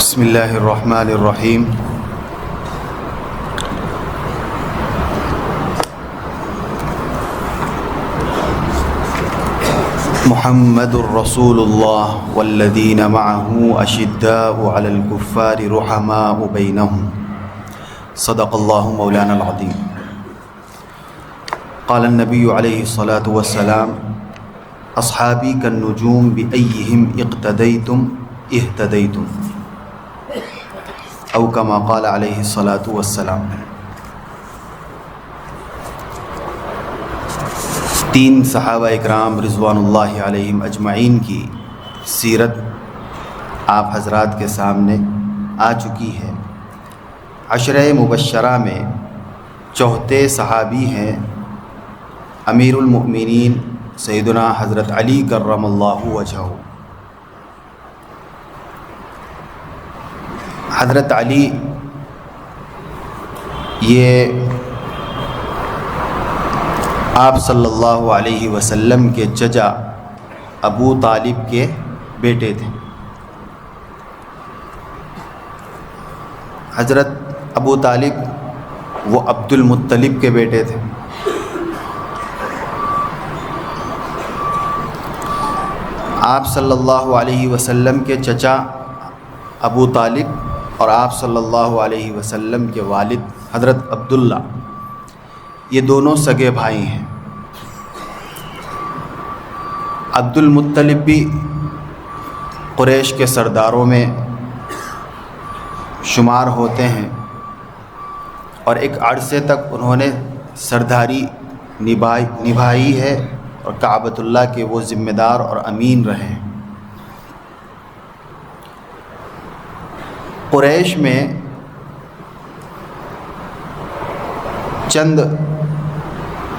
بسم اللہ الرحمن الرحیم۔ محمد الرسول اللہ والذین معه اشداء علی الکفار رحماء بینہم، صدق اللہ مولانا العظیم۔ قال النبی علیہ الصلاۃ والسلام: اصحابی کالنجوم بأیہم اقتدیتم اہتدیتم، او کما قال علیہ الصلاۃ والسلام۔ تین صحابہ اکرام رضوان اللہ علیہم اجمعین کی سیرت آپ حضرات کے سامنے آ چکی ہے۔ عشرہ مبشرہ میں چوتھے صحابی ہیں امیر المؤمنین سیدنا حضرت علی کرم اللہ وجہہ۔ حضرت علی یہ آپ صلی اللہ علیہ وسلم کے چچا ابو طالب کے بیٹے تھے۔ حضرت ابو طالب وہ عبد المطلب کے بیٹے تھے۔ آپ صلی اللہ علیہ وسلم کے چچا ابو طالب اور آپ صلی اللہ علیہ وسلم کے والد حضرت عبداللہ، یہ دونوں سگے بھائی ہیں۔ عبد المطلب بھی قریش کے سرداروں میں شمار ہوتے ہیں اور ایک عرصے تک انہوں نے سرداری نبھائی ہے اور کعبۃ اللہ کے وہ ذمہ دار اور امین رہے ہیں۔ قریش میں چند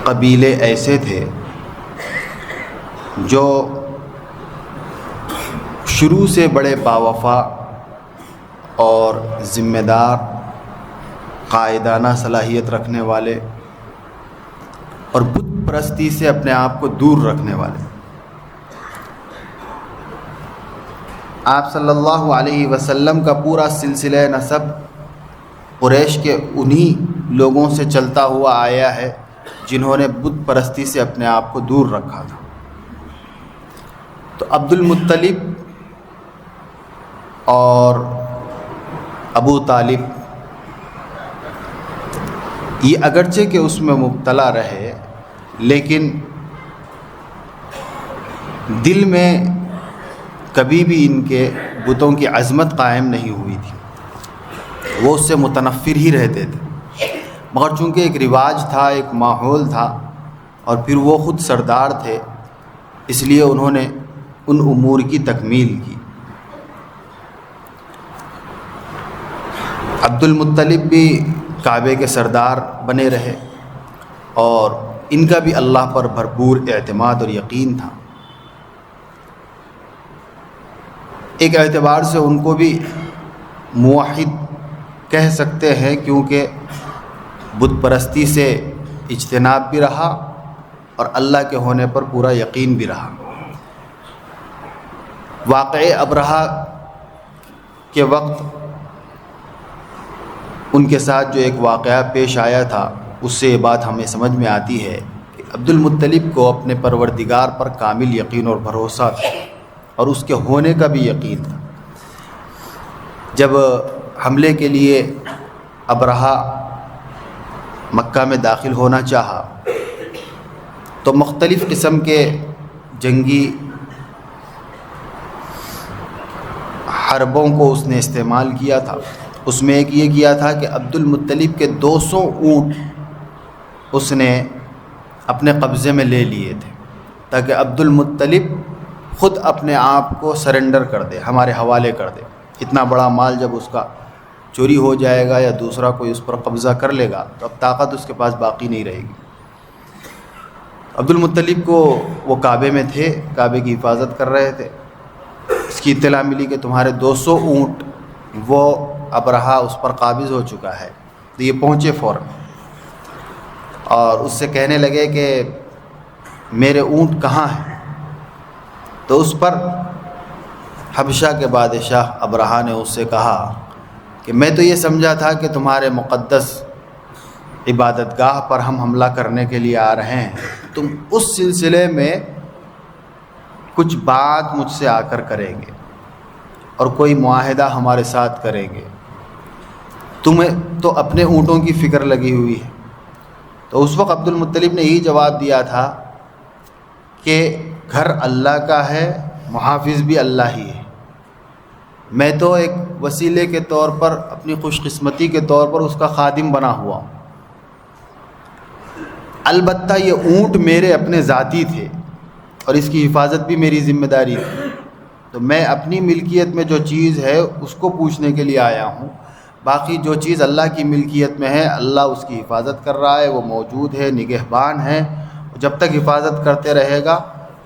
قبیلے ایسے تھے جو شروع سے بڑے باوفا اور ذمہ دار، قائدانہ صلاحیت رکھنے والے اور بت پرستی سے اپنے آپ کو دور رکھنے والے۔ آپ صلی اللہ علیہ وسلم کا پورا سلسلہ نسب قریش کے انہی لوگوں سے چلتا ہوا آیا ہے جنہوں نے بت پرستی سے اپنے آپ کو دور رکھا تھا۔ تو عبد المطلب اور ابو طالب یہ اگرچہ کہ اس میں مبتلا رہے، لیکن دل میں کبھی بھی ان کے بتوں کی عظمت قائم نہیں ہوئی تھی، وہ اس سے متنفر ہی رہتے تھے۔ مگر چونکہ ایک رواج تھا، ایک ماحول تھا، اور پھر وہ خود سردار تھے، اس لیے انہوں نے ان امور کی تکمیل کی۔ عبد المطلب بھی کعبے کے سردار بنے رہے اور ان کا بھی اللہ پر بھرپور اعتماد اور یقین تھا۔ ایک اعتبار سے ان کو بھی موحد کہہ سکتے ہیں، کیونکہ بت پرستی سے اجتناب بھی رہا اور اللہ کے ہونے پر پورا یقین بھی رہا۔ واقعہ ابرہہ کے وقت ان کے ساتھ جو ایک واقعہ پیش آیا تھا، اس سے یہ بات ہمیں سمجھ میں آتی ہے کہ عبد المطلب کو اپنے پروردگار پر کامل یقین اور بھروسہ تھا اور اس کے ہونے کا بھی یقین تھا۔ جب حملے کے لیے ابرہہ مکہ میں داخل ہونا چاہا تو مختلف قسم کے جنگی حربوں کو اس نے استعمال کیا تھا۔ اس میں ایک یہ کیا تھا کہ عبد المطلب کے 200 اونٹ اس نے اپنے قبضے میں لے لیے تھے، تاکہ عبد المطلب خود اپنے آپ کو سرنڈر کر دے، ہمارے حوالے کر دے۔ اتنا بڑا مال جب اس کا چوری ہو جائے گا یا دوسرا کوئی اس پر قبضہ کر لے گا تو اب طاقت اس کے پاس باقی نہیں رہے گی۔ عبد المطلب کو وہ کعبے میں تھے، کعبے کی حفاظت کر رہے تھے۔ اس کی اطلاع ملی کہ تمہارے 200 اونٹ وہ ابرہہ اس پر قابض ہو چکا ہے۔ تو یہ پہنچے فوراً اور اس سے کہنے لگے کہ میرے اونٹ کہاں ہیں؟ تو اس پر حبشہ کے بادشاہ ابرہہ نے اس سے کہا کہ میں تو یہ سمجھا تھا کہ تمہارے مقدس عبادت گاہ پر ہم حملہ کرنے کے لیے آ رہے ہیں، تم اس سلسلے میں کچھ بات مجھ سے آ کر کریں گے اور کوئی معاہدہ ہمارے ساتھ کریں گے، تمہیں تو اپنے اونٹوں کی فکر لگی ہوئی ہے۔ تو اس وقت عبد المطلب نے یہی جواب دیا تھا کہ گھر اللہ کا ہے، محافظ بھی اللہ ہی ہے، میں تو ایک وسیلے کے طور پر، اپنی خوش قسمتی کے طور پر اس کا خادم بنا ہوا ہوں، البتہ یہ اونٹ میرے اپنے ذاتی تھے اور اس کی حفاظت بھی میری ذمہ داری تھی، تو میں اپنی ملکیت میں جو چیز ہے اس کو پوچھنے کے لیے آیا ہوں، باقی جو چیز اللہ کی ملکیت میں ہے اللہ اس کی حفاظت کر رہا ہے، وہ موجود ہے، نگہبان ہے، جب تک حفاظت کرتے رہے گا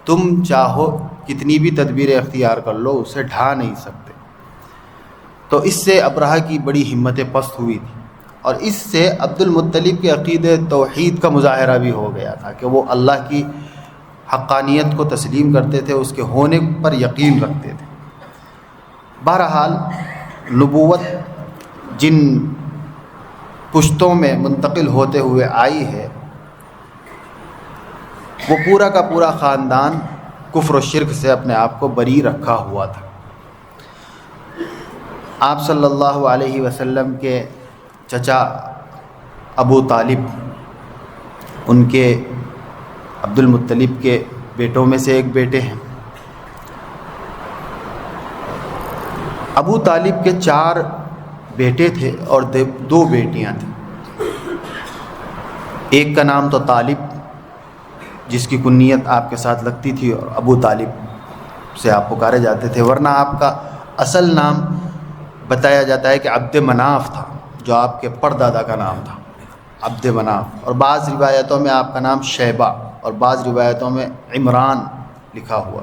تم چاہو کتنی بھی تدبیریں اختیار کر لو اسے ڈھا نہیں سکتے۔ تو اس سے ابرہہ کی بڑی ہمت پست ہوئی تھی، اور اس سے عبد المطلب کے عقیدے توحید کا مظاہرہ بھی ہو گیا تھا کہ وہ اللہ کی حقانیت کو تسلیم کرتے تھے، اس کے ہونے پر یقین رکھتے تھے۔ بہرحال نبوت جن پشتوں میں منتقل ہوتے ہوئے آئی ہے، وہ پورا کا پورا خاندان کفر و شرک سے اپنے آپ کو بری رکھا ہوا تھا۔ آپ صلی اللہ علیہ وسلم کے چچا ابو طالب، ان کے عبد المطلب کے بیٹوں میں سے ایک بیٹے ہیں۔ ابو طالب کے 4 بیٹے تھے اور 2 بیٹیاں تھیں۔ ایک کا نام تو طالب، جس کی کنیت آپ کے ساتھ لگتی تھی اور ابو طالب سے آپ پکارے جاتے تھے، ورنہ آپ کا اصل نام بتایا جاتا ہے کہ عبد مناف تھا، جو آپ کے پردادا کا نام تھا، عبد مناف۔ اور بعض روایتوں میں آپ کا نام شیبہ اور بعض روایتوں میں عمران لکھا ہوا۔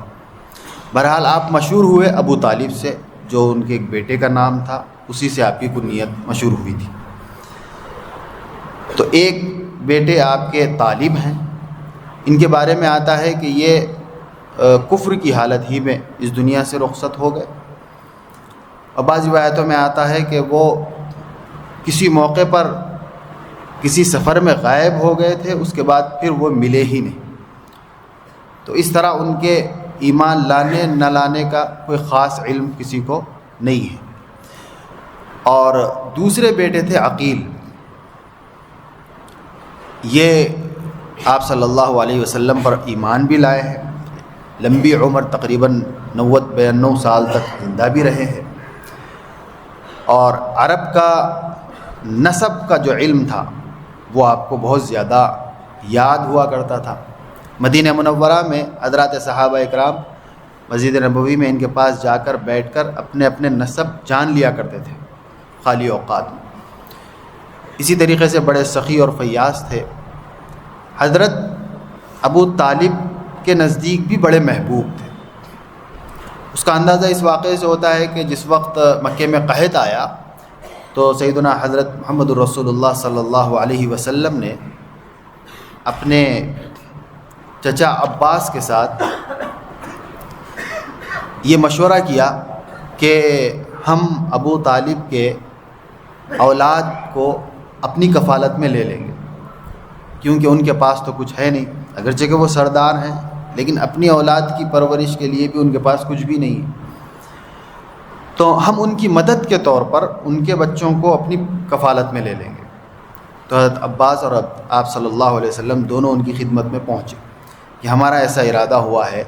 بہرحال آپ مشہور ہوئے ابو طالب سے، جو ان کے ایک بیٹے کا نام تھا، اسی سے آپ کی کنیت مشہور ہوئی تھی۔ تو ایک بیٹے آپ کے طالب ہیں، ان کے بارے میں آتا ہے کہ یہ کفر کی حالت ہی میں اس دنیا سے رخصت ہو گئے، اور بعض روایتوں میں آتا ہے کہ وہ کسی موقع پر کسی سفر میں غائب ہو گئے تھے، اس کے بعد پھر وہ ملے ہی نہیں۔ تو اس طرح ان کے ایمان لانے نہ لانے کا کوئی خاص علم کسی کو نہیں ہے۔ اور دوسرے بیٹے تھے عقیل، یہ آپ صلی اللہ علیہ وسلم پر ایمان بھی لائے ہیں، لمبی عمر تقریباً 90-92 سال تک زندہ بھی رہے ہیں، اور عرب کا نسب کا جو علم تھا وہ آپ کو بہت زیادہ یاد ہوا کرتا تھا۔ مدینہ منورہ میں حضرات صحابہ اکرام مسجد نبوی میں ان کے پاس جا کر بیٹھ کر اپنے اپنے نسب جان لیا کرتے تھے خالی اوقات میں۔ اسی طریقے سے بڑے سخی اور فیاض تھے۔ حضرت ابو طالب کے نزدیک بھی بڑے محبوب تھے۔ اس کا اندازہ اس واقعے سے ہوتا ہے کہ جس وقت مکے میں قحط آیا تو سیدنا حضرت محمد رسول اللہ صلی اللہ علیہ وسلم نے اپنے چچا عباس کے ساتھ یہ مشورہ کیا کہ ہم ابو طالب کے اولاد کو اپنی کفالت میں لے لیں گے، کیونکہ ان کے پاس تو کچھ ہے نہیں، اگرچہ کہ وہ سردار ہیں لیکن اپنی اولاد کی پرورش کے لیے بھی ان کے پاس کچھ بھی نہیں ہے، تو ہم ان کی مدد کے طور پر ان کے بچوں کو اپنی کفالت میں لے لیں گے۔ تو حضرت عباس اور آپ صلی اللہ علیہ وسلم دونوں ان کی خدمت میں پہنچے کہ ہمارا ایسا ارادہ ہوا ہے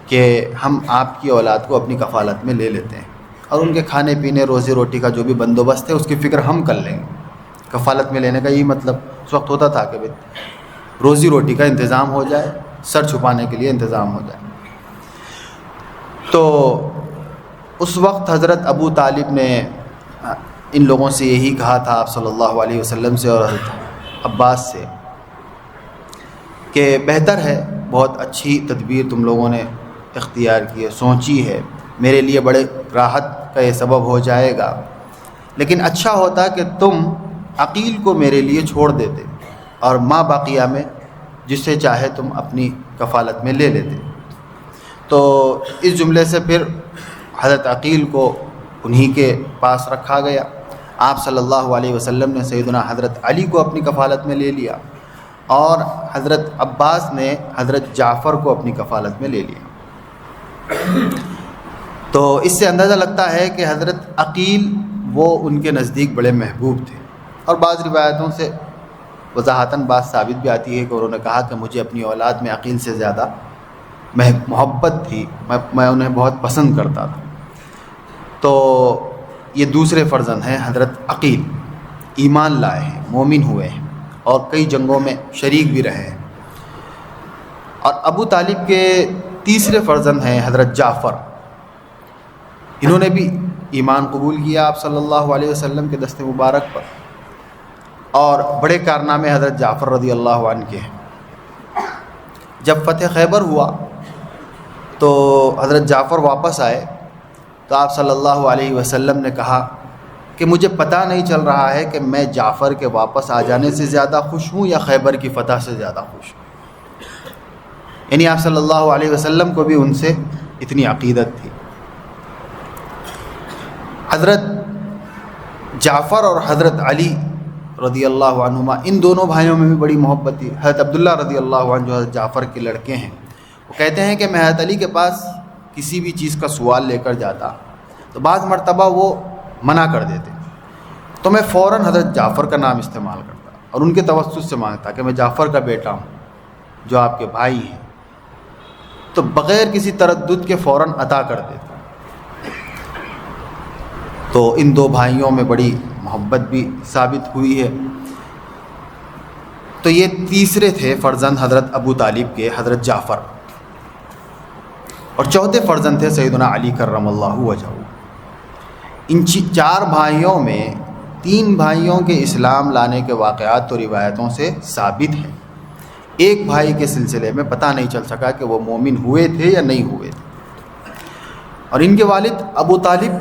کہ ہم آپ کی اولاد کو اپنی کفالت میں لے لیتے ہیں، اور ان کے کھانے پینے روزی روٹی کا جو بھی بندوبست ہے اس کی فکر ہم کر لیں گے۔ کفالت میں لینے کا یہی مطلب اس وقت ہوتا تھا کہ روزی روٹی کا انتظام ہو جائے، سر چھپانے کے لیے انتظام ہو جائے۔ تو اس وقت حضرت ابو طالب نے ان لوگوں سے یہی کہا تھا آپ صلی اللہ علیہ وسلم سے اور حضرت عباس سے کہ بہتر ہے، بہت اچھی تدبیر تم لوگوں نے اختیار کی ہے، سوچی ہے، میرے لیے بڑے راحت کا یہ سبب ہو جائے گا، لیکن اچھا ہوتا کہ تم عقیل کو میرے لیے چھوڑ دیتے اور ماں باقیہ میں جس سے چاہے تم اپنی کفالت میں لے لیتے۔ تو اس جملے سے پھر حضرت عقیل کو انہی کے پاس رکھا گیا۔ آپ صلی اللہ علیہ وسلم نے سیدنا حضرت علی کو اپنی کفالت میں لے لیا، اور حضرت عباس نے حضرت جعفر کو اپنی کفالت میں لے لیا۔ تو اس سے اندازہ لگتا ہے کہ حضرت عقیل وہ ان کے نزدیک بڑے محبوب تھے، اور بعض روایتوں سے وضاحتاً بات ثابت بھی آتی ہے کہ انہوں نے کہا کہ مجھے اپنی اولاد میں عقیل سے زیادہ محبت تھی، میں انہیں بہت پسند کرتا تھا۔ تو یہ دوسرے فرزند ہیں حضرت عقیل، ایمان لائے ہیں، مومن ہوئے ہیں، اور کئی جنگوں میں شریک بھی رہے ہیں۔ اور ابو طالب کے تیسرے فرزند ہیں حضرت جعفر، انہوں نے بھی ایمان قبول کیا آپ صلی اللہ علیہ وسلم کے دست مبارک پر، اور بڑے کارنامے حضرت جعفر رضی اللہ عنہ کے ہیں۔ جب فتح خیبر ہوا تو حضرت جعفر واپس آئے، تو آپ صلی اللہ علیہ وسلم نے کہا کہ مجھے پتہ نہیں چل رہا ہے کہ میں جعفر کے واپس آ جانے سے زیادہ خوش ہوں یا خیبر کی فتح سے زیادہ خوش ہوں۔ یعنی آپ صلی اللہ علیہ وسلم کو بھی ان سے اتنی عقیدت تھی۔ حضرت جعفر اور حضرت علی رضی اللہ عنہما، ان دونوں بھائیوں میں بھی بڑی محبت تھی۔ حضرت عبداللہ رضی اللہ عنہ جو حضرت جعفر کے لڑکے ہیں، وہ کہتے ہیں کہ میں حضرت علی کے پاس کسی بھی چیز کا سوال لے کر جاتا تو بعض مرتبہ وہ منع کر دیتے، تو میں فوراً حضرت جعفر کا نام استعمال کرتا اور ان کے توسط سے مانگتا کہ میں جعفر کا بیٹا ہوں جو آپ کے بھائی ہیں، تو بغیر کسی تردد کے فوراً عطا کر دیتا۔ تو ان دو بھائیوں میں بڑی محبت بھی ثابت ہوئی ہے۔ تو یہ تیسرے تھے فرزند حضرت ابو طالب کے، حضرت جعفر، اور چوتھے فرزند تھے سیدنا علی کرم اللہ وجہہ۔ ان چار بھائیوں میں تین بھائیوں کے اسلام لانے کے واقعات تو روایتوں سے ثابت ہیں، ایک بھائی کے سلسلے میں پتہ نہیں چل سکا کہ وہ مومن ہوئے تھے یا نہیں ہوئے تھے، اور ان کے والد ابو طالب،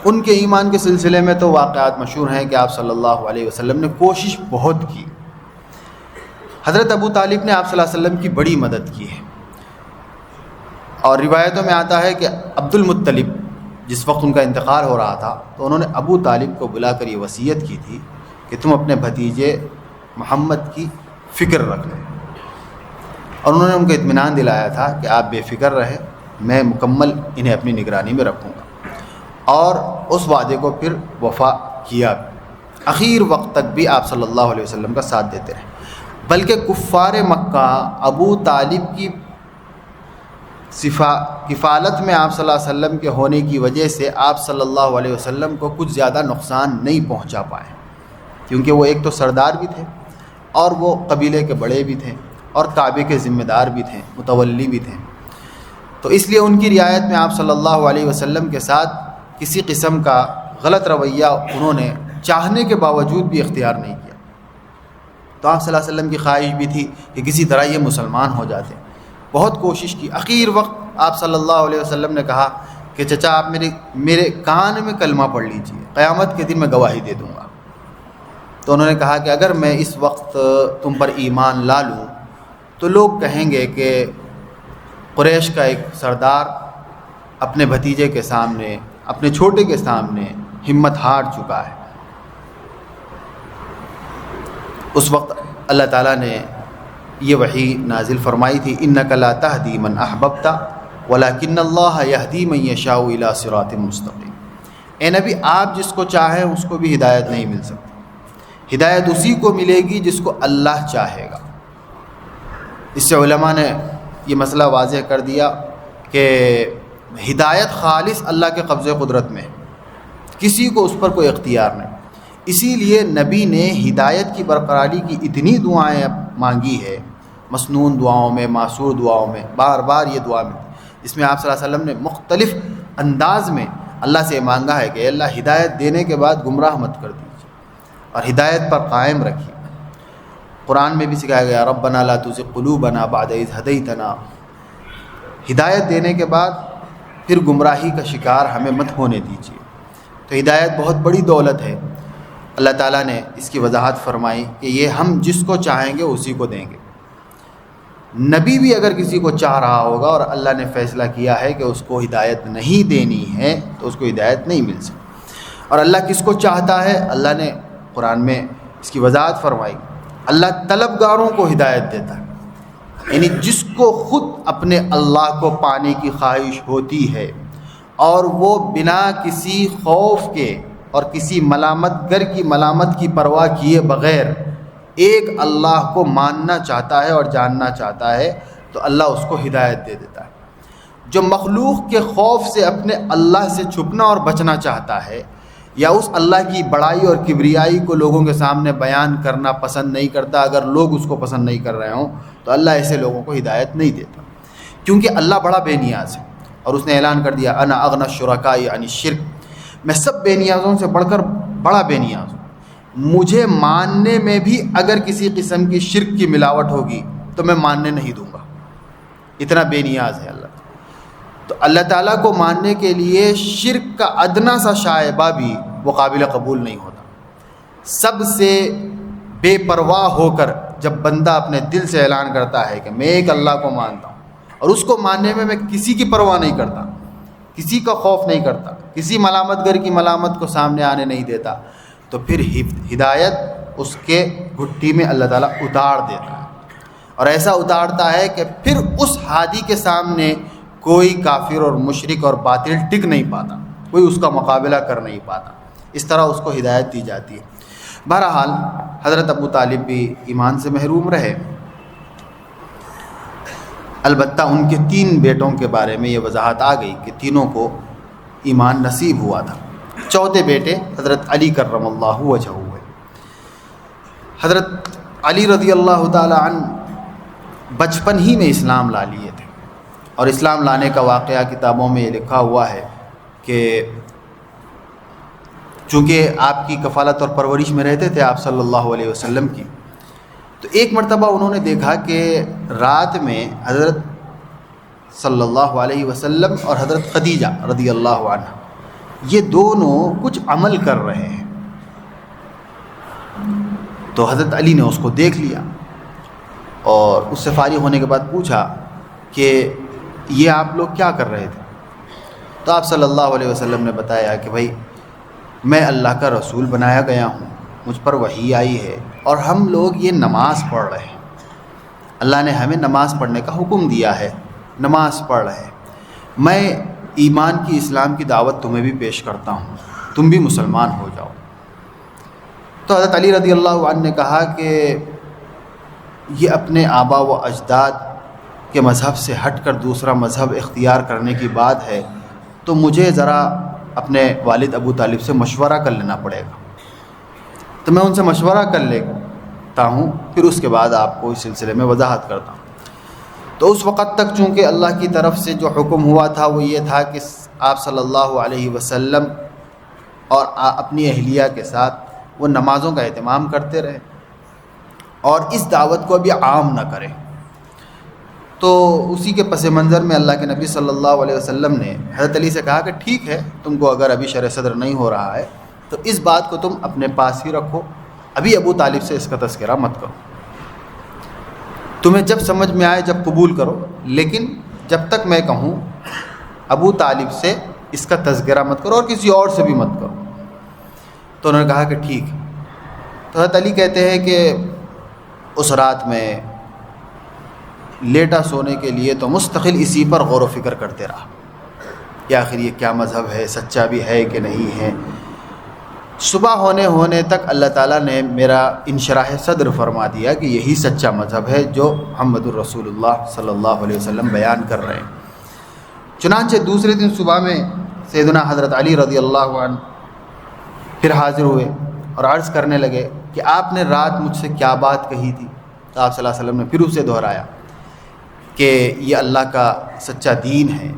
ان کے ایمان کے سلسلے میں تو واقعات مشہور ہیں کہ آپ صلی اللہ علیہ وسلم نے کوشش بہت کی۔ حضرت ابو طالب نے آپ صلی اللہ علیہ وسلم کی بڑی مدد کی ہے، اور روایتوں میں آتا ہے کہ عبد المطلب جس وقت ان کا انتقال ہو رہا تھا تو انہوں نے ابو طالب کو بلا کر یہ وصیت کی تھی کہ تم اپنے بھتیجے محمد کی فکر رکھ لیں، اور انہوں نے ان کو اطمینان دلایا تھا کہ آپ بے فکر رہیں، میں مکمل انہیں اپنی نگرانی میں رکھوں گا، اور اس وعدے کو پھر وفا کیا۔ آخر وقت تک بھی آپ صلی اللہ علیہ وسلم کا ساتھ دیتے رہے، بلکہ کفار مکہ ابو طالب کی کفالت میں آپ صلی اللہ علیہ وسلم کے ہونے کی وجہ سے آپ صلی اللہ علیہ وسلم کو کچھ زیادہ نقصان نہیں پہنچا پائے، کیونکہ وہ ایک تو سردار بھی تھے، اور وہ قبیلے کے بڑے بھی تھے، اور کعبے کے ذمہ دار بھی تھے، متولی بھی تھے۔ تو اس لیے ان کی رعایت میں آپ صلی اللہ علیہ وسلم کے ساتھ کسی قسم کا غلط رویہ انہوں نے چاہنے کے باوجود بھی اختیار نہیں کیا۔ تو آپ صلی اللہ علیہ وسلم کی خواہش بھی تھی کہ کسی طرح یہ مسلمان ہو جاتے، بہت کوشش کی۔ آخر وقت آپ صلی اللہ علیہ وسلم نے کہا کہ چچا آپ میرے کان میں کلمہ پڑھ لیجئے، قیامت کے دن میں گواہی دے دوں گا۔ تو انہوں نے کہا کہ اگر میں اس وقت تم پر ایمان لا لوں تو لوگ کہیں گے کہ قریش کا ایک سردار اپنے بھتیجے کے سامنے، اپنے چھوٹے کے سامنے ہمت ہار چکا ہے۔ اس وقت اللہ تعالیٰ نے یہ وحی نازل فرمائی تھی، اِنَّكَ لَا تَهْدِي مَنْ أَحْبَبْتَ وَلَكِنَّ اللَّهَ يَهْدِي مَن يَشَاءُ إِلَىٰ صِرَاطٍ مُّسْتَقِيمٍ۔ اے نبی، آپ جس کو چاہیں اس کو بھی ہدایت نہیں مل سکتی، ہدایت اسی کو ملے گی جس کو اللہ چاہے گا۔ اس سے علماء نے یہ مسئلہ واضح کر دیا کہ ہدایت خالص اللہ کے قبضے قدرت میں ہے، کسی کو اس پر کوئی اختیار نہیں۔ اسی لیے نبی نے ہدایت کی برقراری کی اتنی دعائیں مانگی ہے، مسنون دعاؤں میں، معصور دعاؤں میں، بار بار یہ دعا ملتی، جس میں آپ صلی اللہ علیہ وسلم نے مختلف انداز میں اللہ سے مانگا ہے کہ اے اللہ ہدایت دینے کے بعد گمراہ مت کر دیجیے اور ہدایت پر قائم رکھیے۔ قرآن میں بھی سکھایا گیا ربنا لا تزغ قلوبنا بعد اذ ہدیتنا، ہدایت دینے کے بعد پھر گمراہی کا شکار ہمیں مت ہونے دیجیے۔ تو ہدایت بہت بڑی دولت ہے، اللہ تعالیٰ نے اس کی وضاحت فرمائی کہ یہ ہم جس کو چاہیں گے اسی کو دیں گے۔ نبی بھی اگر کسی کو چاہ رہا ہوگا اور اللہ نے فیصلہ کیا ہے کہ اس کو ہدایت نہیں دینی ہے تو اس کو ہدایت نہیں مل سکتی۔ اور اللہ کس کو چاہتا ہے؟ اللہ نے قرآن میں اس کی وضاحت فرمائی، اللہ طلبگاروں کو ہدایت دیتا ہے، یعنی جس کو خود اپنے اللہ کو پانے کی خواہش ہوتی ہے اور وہ بنا کسی خوف کے اور کسی ملامت گر کی ملامت کی پرواہ کیے بغیر ایک اللہ کو ماننا چاہتا ہے اور جاننا چاہتا ہے تو اللہ اس کو ہدایت دے دیتا ہے۔ جو مخلوق کے خوف سے اپنے اللہ سے چھپنا اور بچنا چاہتا ہے یا اس اللہ کی بڑائی اور کبریائی کو لوگوں کے سامنے بیان کرنا پسند نہیں کرتا، اگر لوگ اس کو پسند نہیں کر رہے ہوں تو اللہ ایسے لوگوں کو ہدایت نہیں دیتا، کیونکہ اللہ بڑا بے نیاز ہے۔ اور اس نے اعلان کر دیا انا اغنی الشرکاء عن الشرک، میں سب بے نیازوں سے بڑھ کر بڑا بے نیاز ہوں، مجھے ماننے میں بھی اگر کسی قسم کی شرک کی ملاوٹ ہوگی تو میں ماننے نہیں دوں گا، اتنا بے نیاز ہے اللہ۔ تو اللہ تعالیٰ کو ماننے کے لیے شرک کا ادنا سا شائبہ بھی وہ قابل قبول نہیں ہوتا۔ سب سے بے پرواہ ہو کر جب بندہ اپنے دل سے اعلان کرتا ہے کہ میں ایک اللہ کو مانتا ہوں اور اس کو ماننے میں کسی کی پرواہ نہیں کرتا، کسی کا خوف نہیں کرتا، کسی ملامت گر کی ملامت کو سامنے آنے نہیں دیتا، تو پھر ہدایت اس کے گھٹی میں اللہ تعالیٰ اتار دیتا ہے، اور ایسا اتارتا ہے کہ پھر اس ہادی کے سامنے کوئی کافر اور مشرک اور باطل ٹک نہیں پاتا، کوئی اس کا مقابلہ کر نہیں پاتا، اس طرح اس کو ہدایت دی جاتی ہے۔ بہرحال حضرت ابو طالب بھی ایمان سے محروم رہے، البتہ ان کے 3 بیٹوں کے بارے میں یہ وضاحت آ گئی کہ تینوں کو ایمان نصیب ہوا تھا۔ چوتھے بیٹے حضرت علی کرم اللہ وجہہ ہوئے۔ حضرت علی رضی اللہ تعالی عنہ بچپن ہی میں اسلام لا لیے تھے، اور اسلام لانے کا واقعہ کتابوں میں یہ لکھا ہوا ہے کہ چونکہ آپ کی کفالت اور پرورش میں رہتے تھے آپ صلی اللہ علیہ وسلم کی، تو ایک مرتبہ انہوں نے دیکھا کہ رات میں حضرت صلی اللہ علیہ وسلم اور حضرت خدیجہ رضی اللہ عنہ یہ دونوں کچھ عمل کر رہے ہیں۔ تو حضرت علی نے اس کو دیکھ لیا اور اس سے فارغ ہونے کے بعد پوچھا کہ یہ آپ لوگ کیا کر رہے تھے؟ تو آپ صلی اللہ علیہ وسلم نے بتایا کہ بھائی میں اللہ کا رسول بنایا گیا ہوں، مجھ پر وحی آئی ہے اور ہم لوگ یہ نماز پڑھ رہے ہیں، اللہ نے ہمیں نماز پڑھنے کا حکم دیا ہے، نماز پڑھ رہے ہیں، میں ایمان کی اسلام کی دعوت تمہیں بھی پیش کرتا ہوں، تم بھی مسلمان ہو جاؤ۔ تو حضرت علی رضی اللہ عنہ نے کہا کہ یہ اپنے آبا و اجداد کے مذہب سے ہٹ کر دوسرا مذہب اختیار کرنے کی بات ہے، تو مجھے ذرا اپنے والد ابو طالب سے مشورہ کر لینا پڑے گا، تو میں ان سے مشورہ کر لیتا ہوں، پھر اس کے بعد آپ کو اس سلسلے میں وضاحت کرتا ہوں۔ تو اس وقت تک چونکہ اللہ کی طرف سے جو حکم ہوا تھا وہ یہ تھا کہ آپ صلی اللہ علیہ وسلم اور اپنی اہلیہ کے ساتھ وہ نمازوں کا اہتمام کرتے رہے اور اس دعوت کو ابھی عام نہ کریں۔ تو اسی کے پس منظر میں اللہ کے نبی صلی اللہ علیہ وسلم نے حضرت علی سے کہا کہ ٹھیک ہے، تم کو اگر ابھی شرح صدر نہیں ہو رہا ہے تو اس بات کو تم اپنے پاس ہی رکھو، ابھی ابو طالب سے اس کا تذکرہ مت کرو، تمہیں جب سمجھ میں آئے جب قبول کرو، لیکن جب تک میں کہوں ابو طالب سے اس کا تذکرہ مت کرو اور کسی اور سے بھی مت کرو۔ تو انہوں نے کہا کہ ٹھیک ہے۔ تو حضرت علی کہتے ہیں کہ اس رات میں لیٹا سونے کے لیے تو مستقل اسی پر غور و فکر کرتے رہا کہ آخر یہ کیا مذہب ہے، سچا بھی ہے کہ نہیں ہے۔ صبح ہونے تک اللہ تعالیٰ نے میرا انشراح صدر فرما دیا کہ یہی سچا مذہب ہے جو محمد الرسول اللہ صلی اللہ علیہ وسلم بیان کر رہے ہیں۔ چنانچہ دوسرے دن صبح میں سیدنا حضرت علی رضی اللہ عنہ پھر حاضر ہوئے اور عرض کرنے لگے کہ آپ نے رات مجھ سے کیا بات کہی تھی؟ تو آپ صلی اللہ علیہ وسلم نے پھر اسے دہرایا کہ یہ اللہ کا سچا دین ہے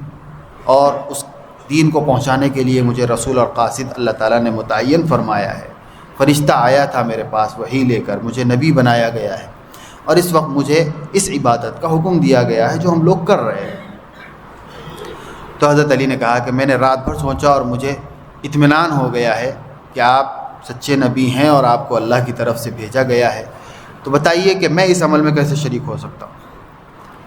اور اس دین کو پہنچانے کے لیے مجھے رسول اور قاصد اللہ تعالیٰ نے متعین فرمایا ہے، فرشتہ آیا تھا میرے پاس وحی لے کر، مجھے نبی بنایا گیا ہے اور اس وقت مجھے اس عبادت کا حکم دیا گیا ہے جو ہم لوگ کر رہے ہیں۔ تو حضرت علی نے کہا کہ میں نے رات بھر سوچا اور مجھے اطمینان ہو گیا ہے کہ آپ سچے نبی ہیں اور آپ کو اللہ کی طرف سے بھیجا گیا ہے، تو بتائیے کہ میں اس عمل میں کیسے شریک ہو سکتا ہوں؟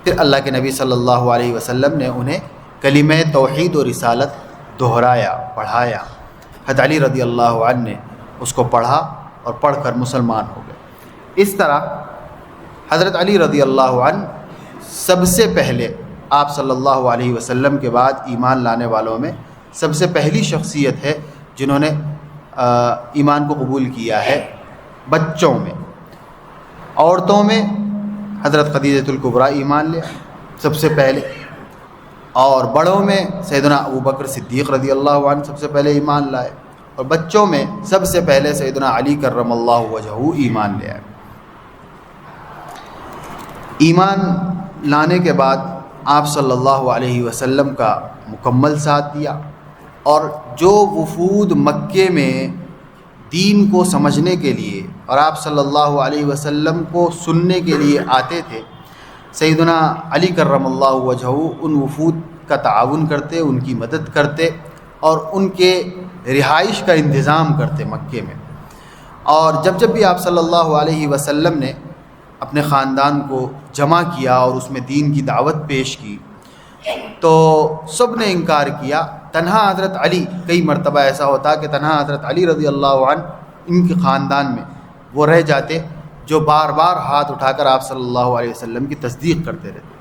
پھر اللہ کے نبی صلی اللہ علیہ وسلم نے انہیں کلمہ توحید و رسالت دہرایا، پڑھایا۔ حضرت علی رضی اللہ عنہ نے اس کو پڑھا اور پڑھ کر مسلمان ہو گئے۔ اس طرح حضرت علی رضی اللہ عنہ سب سے پہلے آپ صلی اللہ علیہ وسلم کے بعد ایمان لانے والوں میں سب سے پہلی شخصیت ہے جنہوں نے ایمان کو قبول کیا ہے۔ بچوں میں، عورتوں میں حضرت خدیجۃ الکبریٰ ایمان لے سب سے پہلے، اور بڑوں میں سیدنا ابوبکر صدیق رضی اللہ عنہ سب سے پہلے ایمان لائے، اور بچوں میں سب سے پہلے سیدنا علی کرم اللہ وجہہ ایمان لے آئے۔ ایمان لانے کے بعد آپ صلی اللہ علیہ وسلم کا مکمل ساتھ دیا، اور جو وفود مکے میں دین کو سمجھنے کے لیے اور آپ صلی اللہ علیہ وسلم کو سننے کے لیے آتے تھے، سیدنا علی کرم اللہ وجہہ ان وفود کا تعاون کرتے، ان کی مدد کرتے اور ان کے رہائش کا انتظام کرتے مکے میں۔ اور جب بھی آپ صلی اللہ علیہ وسلم نے اپنے خاندان کو جمع کیا اور اس میں دین کی دعوت پیش کی تو سب نے انکار کیا۔ تنہا حضرت علی، کئی مرتبہ ایسا ہوتا کہ تنہا حضرت علی رضی اللہ عنہ ان کے خاندان میں وہ رہ جاتے جو بار بار ہاتھ اٹھا کر آپ صلی اللہ علیہ وسلم کی تصدیق کرتے رہتے۔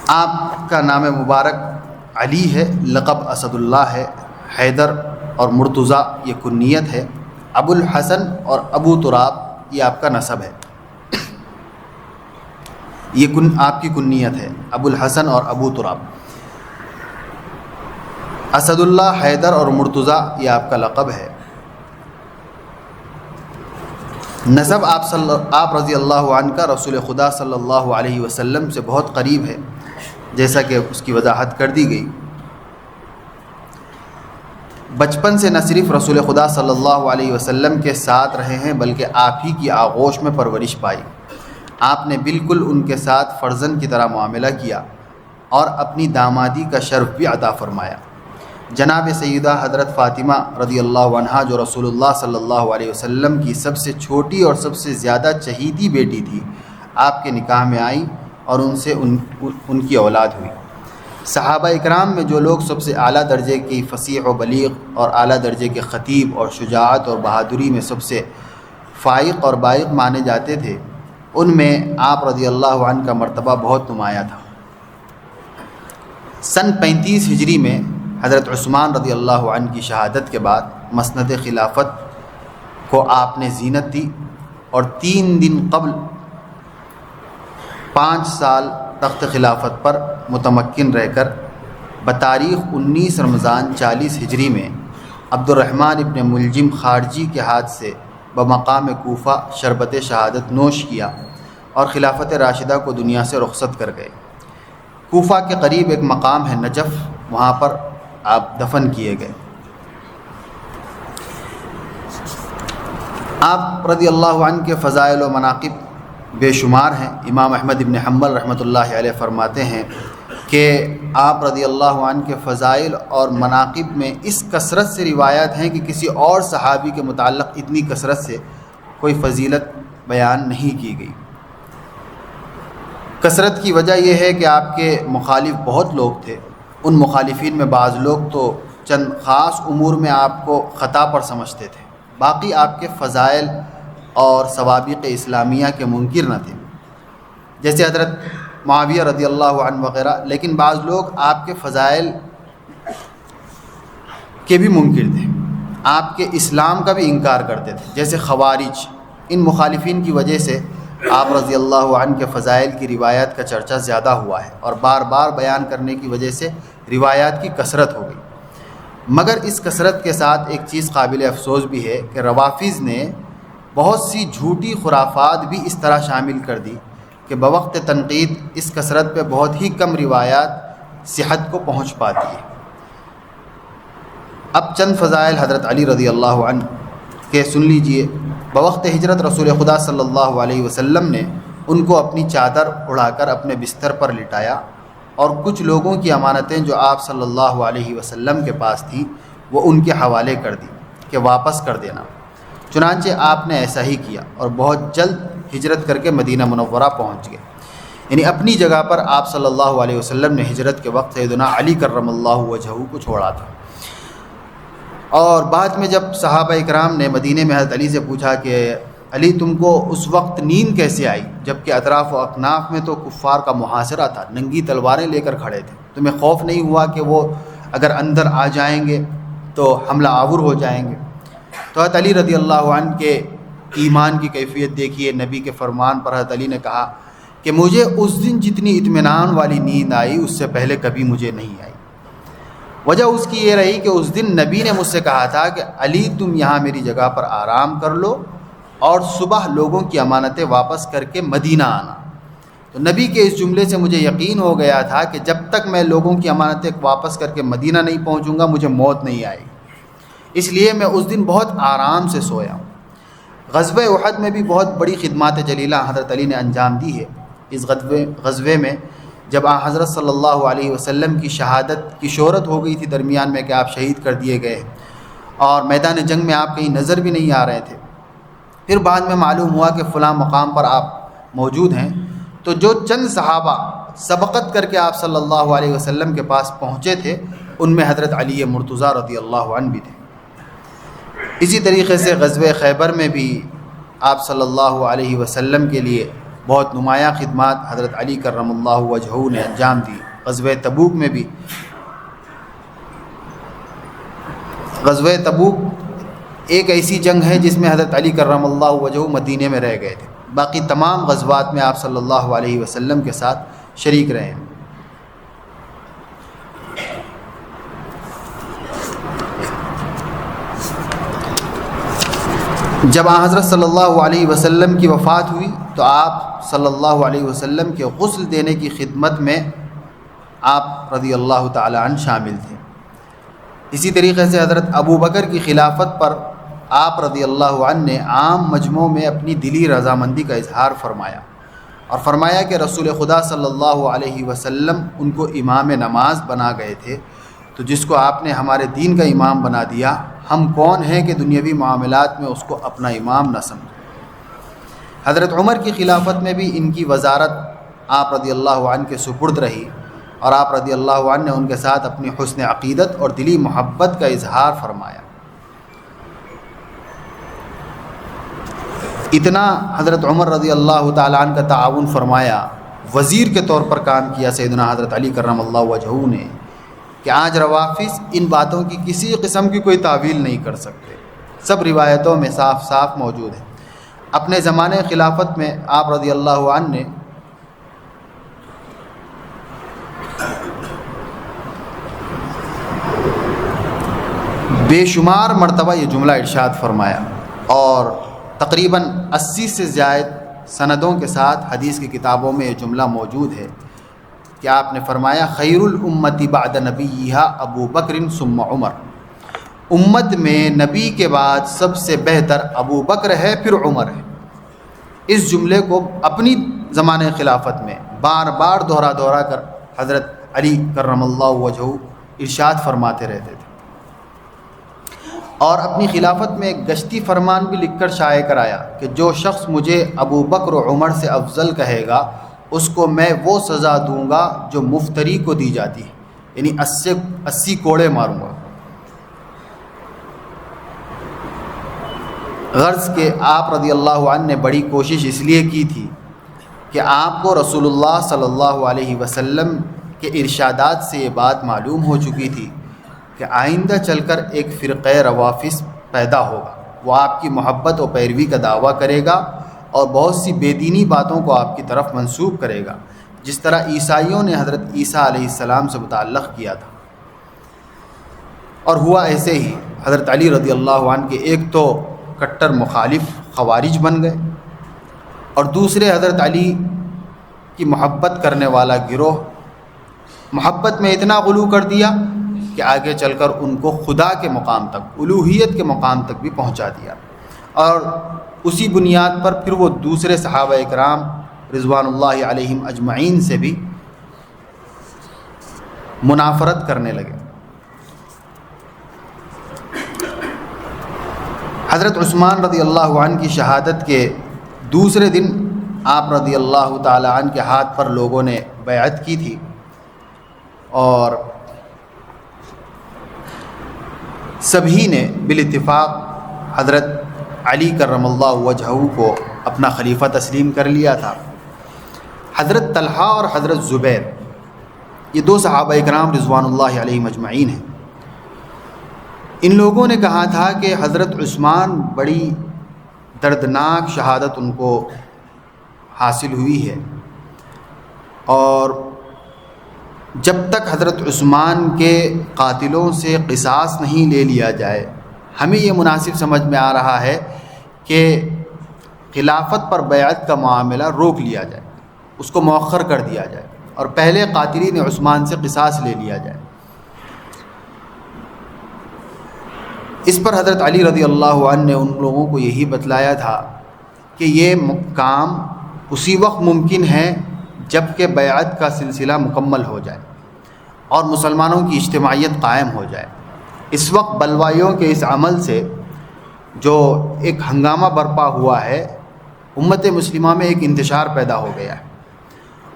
آپ کا نام مبارک علی ہے، لقب اسد اللہ ہے، حیدر اور مرتضیٰ یہ کنیت ہے، ابو الحسن اور ابو تراب یہ آپ کا نسب ہے، یہ آپ کی کنیت ہے، ابو الحسن اور ابو تراب۔ اسد اللہ، حیدر اور مرتضیٰ یہ آپ کا لقب ہے۔ نسب آپ رضی اللہ عنہ کا رسول خدا صلی اللہ علیہ وسلم سے بہت قریب ہے، جیسا کہ اس کی وضاحت کر دی گئی۔ بچپن سے نہ صرف رسول خدا صلی اللہ علیہ وسلم کے ساتھ رہے ہیں بلکہ آپ ہی کی آغوش میں پرورش پائی۔ آپ نے بالکل ان کے ساتھ فرزند کی طرح معاملہ کیا اور اپنی دامادی کا شرف بھی عطا فرمایا۔ جناب سیدہ حضرت فاطمہ رضی اللہ عنہا جو رسول اللہ صلی اللہ علیہ وسلم کی سب سے چھوٹی اور سب سے زیادہ چہیتی بیٹی تھی، آپ کے نکاح میں آئیں اور ان سے ان کی اولاد ہوئی۔ صحابہ اکرام میں جو لوگ سب سے اعلیٰ درجے کی فصیح و بلیغ اور اعلیٰ درجے کے خطیب اور شجاعت اور بہادری میں سب سے فائق اور بائق مانے جاتے تھے، ان میں آپ رضی اللہ عنہ کا مرتبہ بہت نمایاں تھا۔ سن 35 ہجری میں حضرت عثمان رضی اللہ عنہ کی شہادت کے بعد مسند خلافت کو آپ نے زینت دی، اور 3 دن قبل 5 سال تخت خلافت پر متمکن رہ کر بتاریخ 19 رمضان 40 ہجری میں عبد الرحمن ابن ملجم خارجی کے ہاتھ سے بمقام کوفہ شربت شہادت نوش کیا اور خلافت راشدہ کو دنیا سے رخصت کر گئے۔ کوفہ کے قریب ایک مقام ہے نجف، وہاں پر آپ دفن کیے گئے۔ آپ رضی اللہ عنہ کے فضائل و مناقب بے شمار ہیں۔ امام احمد ابن حنبل رحمۃ اللہ علیہ فرماتے ہیں کہ آپ رضی اللہ عنہ کے فضائل اور مناقب میں اس کثرت سے روایات ہیں کہ کسی اور صحابی کے متعلق اتنی کثرت سے کوئی فضیلت بیان نہیں کی گئی۔ کثرت کی وجہ یہ ہے کہ آپ کے مخالف بہت لوگ تھے، ان مخالفین میں بعض لوگ تو چند خاص امور میں آپ کو خطا پر سمجھتے تھے، باقی آپ کے فضائل اور سوابق اسلامیہ کے منکر نہ تھے، جیسے حضرت معاویہ رضی اللہ عنہ وغیرہ۔ لیکن بعض لوگ آپ کے فضائل کے بھی منکر تھے، آپ کے اسلام کا بھی انکار کرتے تھے، جیسے خوارج۔ ان مخالفین کی وجہ سے آپ رضی اللہ عنہ کے فضائل کی روایات کا چرچا زیادہ ہوا ہے، اور بار بار بیان کرنے کی وجہ سے روایات کی کثرت ہو گئی۔ مگر اس کثرت کے ساتھ ایک چیز قابل افسوس بھی ہے کہ روافض نے بہت سی جھوٹی خرافات بھی اس طرح شامل کر دی کہ بوقت تنقید اس کثرت پہ بہت ہی کم روایات صحت کو پہنچ پاتی ہے۔ اب چند فضائل حضرت علی رضی اللہ عنہ کے سن لیجئے۔ بوقت ہجرت رسول خدا صلی اللہ علیہ وسلم نے ان کو اپنی چادر اڑا کر اپنے بستر پر لٹایا اور کچھ لوگوں کی امانتیں جو آپ صلی اللہ علیہ وسلم کے پاس تھیں وہ ان کے حوالے کر دی کہ واپس کر دینا۔ چنانچہ آپ نے ایسا ہی کیا اور بہت جلد ہجرت کر کے مدینہ منورہ پہنچ گئے. یعنی اپنی جگہ پر آپ صلی اللہ علیہ وسلم نے ہجرت کے وقت سیدنا علی کرم اللہ وجہہ کو چھوڑا تھا. اور بعد میں جب صحابہ اکرام نے مدینے میں حضرت علی سے پوچھا کہ علی تم کو اس وقت نیند کیسے آئی جب کہ اطراف و اکناف میں تو کفار کا محاصرہ تھا, ننگی تلواریں لے کر کھڑے تھے, تمہیں خوف نہیں ہوا کہ وہ اگر اندر آ جائیں گے تو حملہ آور ہو جائیں گے؟ تو حضرت علی رضی اللہ عنہ کے ایمان کی کیفیت دیکھیے. نبی کے فرمان پر حضرت علی نے کہا کہ مجھے اس دن جتنی اطمینان والی نیند آئی اس سے پہلے کبھی مجھے نہیں آئی. وجہ اس کی یہ رہی کہ اس دن نبی نے مجھ سے کہا تھا کہ علی تم یہاں میری جگہ پر آرام کر لو اور صبح لوگوں کی امانتیں واپس کر کے مدینہ آنا. تو نبی کے اس جملے سے مجھے یقین ہو گیا تھا کہ جب تک میں لوگوں کی امانتیں واپس کر کے مدینہ نہیں پہنچوں گا مجھے موت نہیں آئے گی. اس لیے میں اس دن بہت آرام سے سویا ہوں. غزوہ احد میں بھی بہت بڑی خدمات جلیلہ حضرت علی نے انجام دی ہے. اس غزوے میں جب حضرت صلی اللہ علیہ وسلم کی شہادت کی شہرت ہو گئی تھی درمیان میں کہ آپ شہید کر دیے گئے اور میدان جنگ میں آپ کہیں نظر بھی نہیں آ رہے تھے, پھر بعد میں معلوم ہوا کہ فلاں مقام پر آپ موجود ہیں, تو جو چند صحابہ سبقت کر کے آپ صلی اللہ علیہ وسلم کے پاس پہنچے تھے ان میں حضرت علی مرتضیٰ رضی اللہ عنہ بھی تھے. اسی طریقے سے غزوہ خیبر میں بھی آپ صلی اللہ علیہ وسلم کے لیے بہت نمایاں خدمات حضرت علی کرم اللہ وجہہ نے انجام دی. غزوہ تبوک میں بھی, غزوہ تبوک ایک ایسی جنگ ہے جس میں حضرت علی کرم اللہ وجہہ مدینے میں رہ گئے تھے, باقی تمام غزوات میں آپ صلی اللہ علیہ وسلم کے ساتھ شریک رہے ہیں. جب حضرت صلی اللہ علیہ وسلم کی وفات ہوئی تو آپ صلی اللہ علیہ وسلم کے غسل دینے کی خدمت میں آپ رضی اللہ تعالی عنہ شامل تھے. اسی طریقے سے حضرت ابو بکر کی خلافت پر آپ رضی اللہ عنہ نے عام مجمع میں اپنی دلی رضامندی کا اظہار فرمایا اور فرمایا کہ رسول خدا صلی اللہ علیہ وسلم ان کو امام نماز بنا گئے تھے, تو جس کو آپ نے ہمارے دین کا امام بنا دیا, ہم کون ہیں کہ دنیاوی معاملات میں اس کو اپنا امام نہ سمجھیں. حضرت عمر کی خلافت میں بھی ان کی وزارت آپ رضی اللہ عنہ کے سپرد رہی اور آپ رضی اللہ عنہ نے ان کے ساتھ اپنی حسن عقیدت اور دلی محبت کا اظہار فرمایا. اتنا حضرت عمر رضی اللہ تعالیٰ عنہ کا تعاون فرمایا, وزیر کے طور پر کام کیا سیدنا حضرت علی کرم اللہ وجہہ نے, کہ آج روافض ان باتوں کی کسی قسم کی کوئی تعویل نہیں کر سکتے. سب روایتوں میں صاف صاف موجود ہے. اپنے زمانے خلافت میں آپ رضی اللہ عنہ نے بے شمار مرتبہ یہ جملہ ارشاد فرمایا اور تقریباً 80 سے زائد سندوں کے ساتھ حدیث کی کتابوں میں یہ جملہ موجود ہے کہ آپ نے فرمایا خیر الامتی بعد نبیہا ابو بکر ثم عمر. امت میں نبی کے بعد سب سے بہتر ابو بکر ہے پھر عمر ہے. اس جملے کو اپنی زمانے خلافت میں بار بار دہرا کر حضرت علی کرم اللہ وجہہ ارشاد فرماتے رہتے تھے اور اپنی خلافت میں ایک گشتی فرمان بھی لکھ کر شائع کرایا کہ جو شخص مجھے ابو بکر و عمر سے افضل کہے گا اس کو میں وہ سزا دوں گا جو مفتری کو دی جاتی ہے, یعنی 80 کوڑے ماروں گا. غرض کہ آپ رضی اللہ عنہ نے بڑی کوشش اس لیے کی تھی کہ آپ کو رسول اللہ صلی اللہ علیہ وسلم کے ارشادات سے یہ بات معلوم ہو چکی تھی کہ آئندہ چل کر ایک فرقہ روافض پیدا ہوگا, وہ آپ کی محبت و پیروی کا دعویٰ کرے گا اور بہت سی بے دینی باتوں کو آپ کی طرف منسوب کرے گا, جس طرح عیسائیوں نے حضرت عیسیٰ علیہ السلام سے متعلق کیا تھا. اور ہوا ایسے ہی. حضرت علی رضی اللہ عنہ کے ایک تو کٹر مخالف خوارج بن گئے اور دوسرے حضرت علی کی محبت کرنے والا گروہ محبت میں اتنا غلو کر دیا کہ آگے چل کر ان کو خدا کے مقام تک, الوہیت کے مقام تک بھی پہنچا دیا. اور اسی بنیاد پر پھر وہ دوسرے صحابہ اکرام رضوان اللہ علیہم اجمعین سے بھی منافرت کرنے لگے. حضرت عثمان رضی اللہ عنہ کی شہادت کے دوسرے دن آپ رضی اللہ تعالی عنہ کے ہاتھ پر لوگوں نے بیعت کی تھی اور سبھی نے بالاتفاق حضرت علی کرم اللہ وجہہ کو اپنا خلیفہ تسلیم کر لیا تھا۔ حضرت طلحہ اور حضرت زبیر یہ دو صحابہ اکرام رضوان اللہ علیہم اجمعین ہیں۔ ان لوگوں نے کہا تھا کہ حضرت عثمان بڑی دردناک شہادت ان کو حاصل ہوئی ہے، اور جب تک حضرت عثمان کے قاتلوں سے قصاص نہیں لے لیا جائے ہمیں یہ مناسب سمجھ میں آ رہا ہے کہ خلافت پر بیعت کا معاملہ روک لیا جائے، اس کو مؤخر کر دیا جائے اور پہلے قاتلین عثمان سے قصاص لے لیا جائے۔ اس پر حضرت علی رضی اللہ عنہ نے ان لوگوں کو یہی بتلایا تھا کہ یہ کام اسی وقت ممکن ہے جب کہ بیعت کا سلسلہ مکمل ہو جائے اور مسلمانوں کی اجتماعیت قائم ہو جائے۔ اس وقت بلوائیوں کے اس عمل سے جو ایک ہنگامہ برپا ہوا ہے، امت مسلمہ میں ایک انتشار پیدا ہو گیا ہے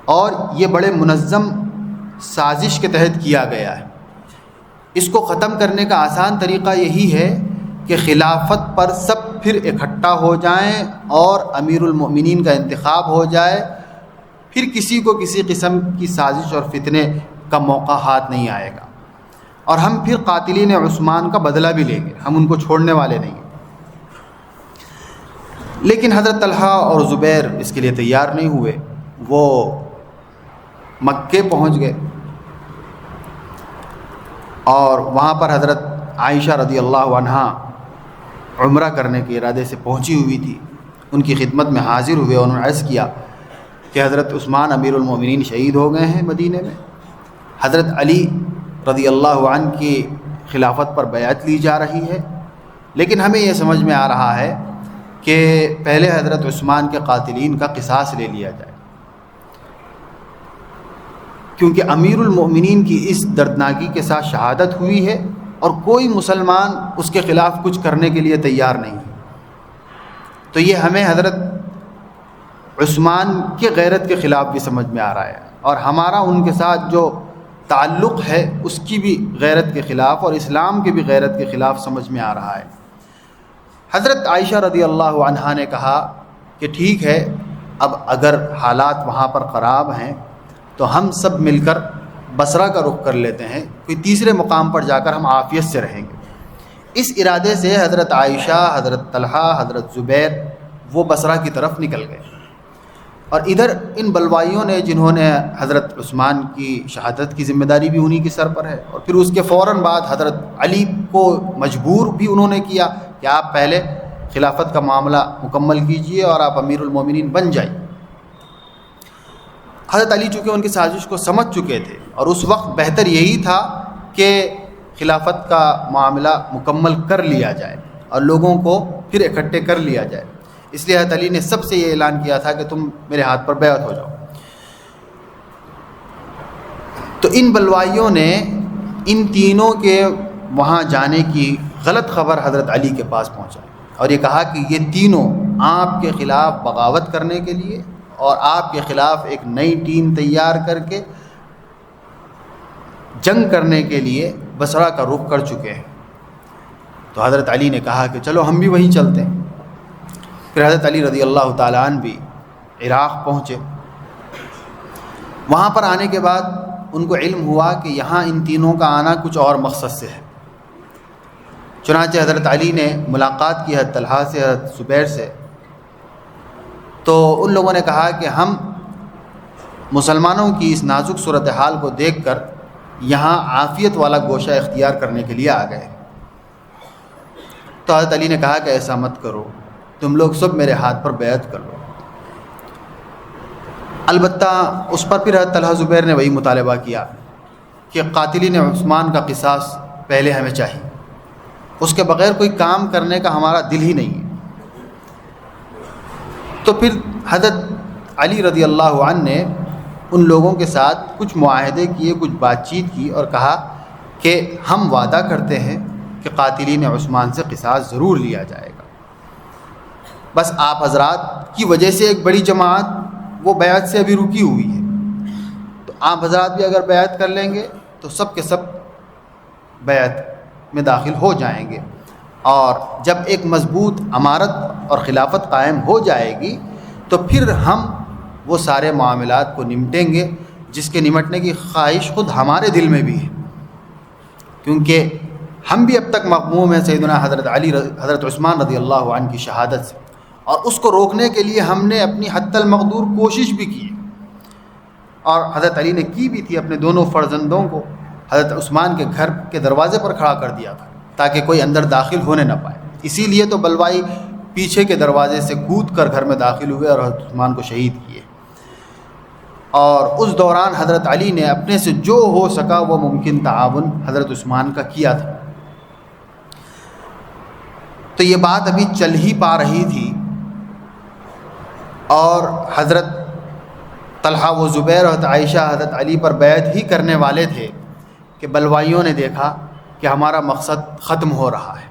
اور یہ بڑے منظم سازش کے تحت کیا گیا ہے۔ اس کو ختم کرنے کا آسان طریقہ یہی ہے کہ خلافت پر سب پھر اکٹھا ہو جائیں اور امیر المؤمنین کا انتخاب ہو جائے، پھر کسی کو کسی قسم کی سازش اور فتنے کا موقع ہاتھ نہیں آئے گا، اور ہم پھر قاتلین عثمان کا بدلہ بھی لیں گے، ہم ان کو چھوڑنے والے نہیں ہیں۔ لیکن حضرت طلحہ اور زبیر اس کے لیے تیار نہیں ہوئے، وہ مکے پہنچ گئے اور وہاں پر حضرت عائشہ رضی اللہ عنہا عمرہ کرنے کے ارادے سے پہنچی ہوئی تھی، ان کی خدمت میں حاضر ہوئے اور انہوں نے عرض کیا کہ حضرت عثمان امیر المؤمنین شہید ہو گئے ہیں مدینے میں، حضرت علی رضی اللہ عنہ کی خلافت پر بیعت لی جا رہی ہے، لیکن ہمیں یہ سمجھ میں آ رہا ہے کہ پہلے حضرت عثمان کے قاتلین کا قصاص لے لیا جائے، کیونکہ امیر المؤمنین کی اس دردناکی کے ساتھ شہادت ہوئی ہے اور کوئی مسلمان اس کے خلاف کچھ کرنے کے لیے تیار نہیں ہے۔ تو یہ ہمیں حضرت عثمان کے غیرت کے خلاف بھی سمجھ میں آ رہا ہے، اور ہمارا ان کے ساتھ جو تعلق ہے اس کی بھی غیرت کے خلاف اور اسلام کی بھی غیرت کے خلاف سمجھ میں آ رہا ہے۔ حضرت عائشہ رضی اللہ عنہا نے کہا کہ ٹھیک ہے، اب اگر حالات وہاں پر خراب ہیں تو ہم سب مل کر بصرہ کا رخ کر لیتے ہیں، کوئی تیسرے مقام پر جا کر ہم عافیت سے رہیں گے۔ اس ارادے سے حضرت عائشہ، حضرت طلحہ، حضرت زبیر وہ بصرہ کی طرف نکل گئے، اور ادھر ان بلوائیوں نے جنہوں نے حضرت عثمان کی شہادت کی ذمہ داری بھی انہی کی سر پر ہے، اور پھر اس کے فوراً بعد حضرت علی کو مجبور بھی انہوں نے کیا کہ آپ پہلے خلافت کا معاملہ مکمل کیجئے اور آپ امیر المومنین بن جائیں۔ حضرت علی چونکہ ان کی سازش کو سمجھ چکے تھے اور اس وقت بہتر یہی تھا کہ خلافت کا معاملہ مکمل کر لیا جائے اور لوگوں کو پھر اکٹھے کر لیا جائے، اس لیے حضرت علی نے سب سے یہ اعلان کیا تھا کہ تم میرے ہاتھ پر بیعت ہو جاؤ۔ تو ان بلوائیوں نے ان تینوں کے وہاں جانے کی غلط خبر حضرت علی کے پاس پہنچائی اور یہ کہا کہ یہ تینوں آپ کے خلاف بغاوت کرنے کے لیے اور آپ کے خلاف ایک نئی ٹیم تیار کر کے جنگ کرنے کے لیے بصرہ کا رخ کر چکے ہیں۔ تو حضرت علی نے کہا کہ چلو ہم بھی وہیں چلتے ہیں۔ پھر حضرت علی رضی اللہ تعالیٰ عنہ بھی عراق پہنچے۔ وہاں پر آنے کے بعد ان کو علم ہوا کہ یہاں ان تینوں کا آنا کچھ اور مقصد سے ہے، چنانچہ حضرت علی نے ملاقات کی حضرت طلحہ سے، حضرت زبیر سے، تو ان لوگوں نے کہا کہ ہم مسلمانوں کی اس نازک صورتحال کو دیکھ کر یہاں عافیت والا گوشہ اختیار کرنے کے لیے آ گئے۔ تو حضرت علی نے کہا کہ ایسا مت کرو، تم لوگ سب میرے ہاتھ پر بیعت کر لو۔ البتہ اس پر پھر حضرت طلحہ زبیر نے وہی مطالبہ کیا کہ قاتلین عثمان کا قصاص پہلے ہمیں چاہیے، اس کے بغیر کوئی کام کرنے کا ہمارا دل ہی نہیں ہے۔ تو پھر حضرت علی رضی اللہ عنہ نے ان لوگوں کے ساتھ کچھ معاہدے کیے، کچھ بات چیت کی اور کہا کہ ہم وعدہ کرتے ہیں کہ قاتلین عثمان سے قصاص ضرور لیا جائے گا۔ بس آپ حضرات کی وجہ سے ایک بڑی جماعت وہ بیعت سے ابھی رکی ہوئی ہے، تو آپ حضرات بھی اگر بیعت کر لیں گے تو سب کے سب بیعت میں داخل ہو جائیں گے، اور جب ایک مضبوط امارت اور خلافت قائم ہو جائے گی تو پھر ہم وہ سارے معاملات کو نمٹیں گے جس کے نمٹنے کی خواہش خود ہمارے دل میں بھی ہے، کیونکہ ہم بھی اب تک مغموم ہیں سیدنا حضرت عثمان رضی اللہ عنہ کی شہادت سے، اور اس کو روکنے کے لیے ہم نے اپنی حد المقدور کوشش بھی کی، اور حضرت علی نے کی بھی تھی، اپنے دونوں فرزندوں کو حضرت عثمان کے گھر کے دروازے پر کھڑا کر دیا تھا تاکہ کوئی اندر داخل ہونے نہ پائے، اسی لیے تو بلوائی پیچھے کے دروازے سے کود کر گھر میں داخل ہوئے اور حضرت عثمان کو شہید کیے۔ اور اس دوران حضرت علی نے اپنے سے جو ہو سکا وہ ممکن تعاون حضرت عثمان کا کیا تھا۔ تو یہ بات ابھی چل ہی پا رہی تھی، اور حضرت طلحہ و زبیر اور عائشہ حضرت علی پر بیعت ہی کرنے والے تھے کہ بلوائیوں نے دیکھا کہ ہمارا مقصد ختم ہو رہا ہے،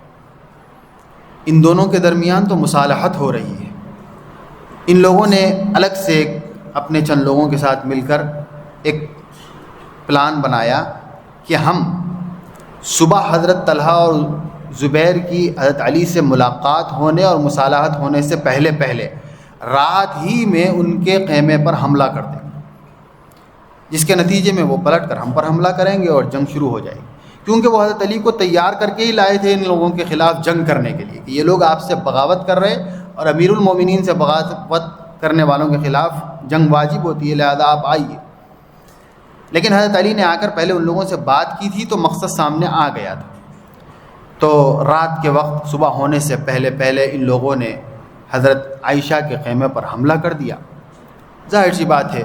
ان دونوں کے درمیان تو مصالحت ہو رہی ہے۔ ان لوگوں نے الگ سے اپنے چند لوگوں کے ساتھ مل کر ایک پلان بنایا کہ ہم صبح حضرت طلحہ اور زبیر کی حضرت علی سے ملاقات ہونے اور مصالحت ہونے سے پہلے رات ہی میں ان کے خیمے پر حملہ کر دیں گے، جس کے نتیجے میں وہ پلٹ کر ہم پر حملہ کریں گے اور جنگ شروع ہو جائے گی، کیونکہ وہ حضرت علی کو تیار کر کے ہی لائے تھے ان لوگوں کے خلاف جنگ کرنے کے لیے کہ یہ لوگ آپ سے بغاوت کر رہے، اور امیر المومنین سے بغاوت کرنے والوں کے خلاف جنگ واجب ہوتی ہے، لہذا آپ آئیے۔ لیکن حضرت علی نے آ کر پہلے ان لوگوں سے بات کی تھی تو مقصد سامنے آ گیا تھا، تو رات کے وقت صبح ہونے سے پہلے ان لوگوں نے حضرت عائشہ کے خیمے پر حملہ کر دیا۔ ظاہر سی بات ہے،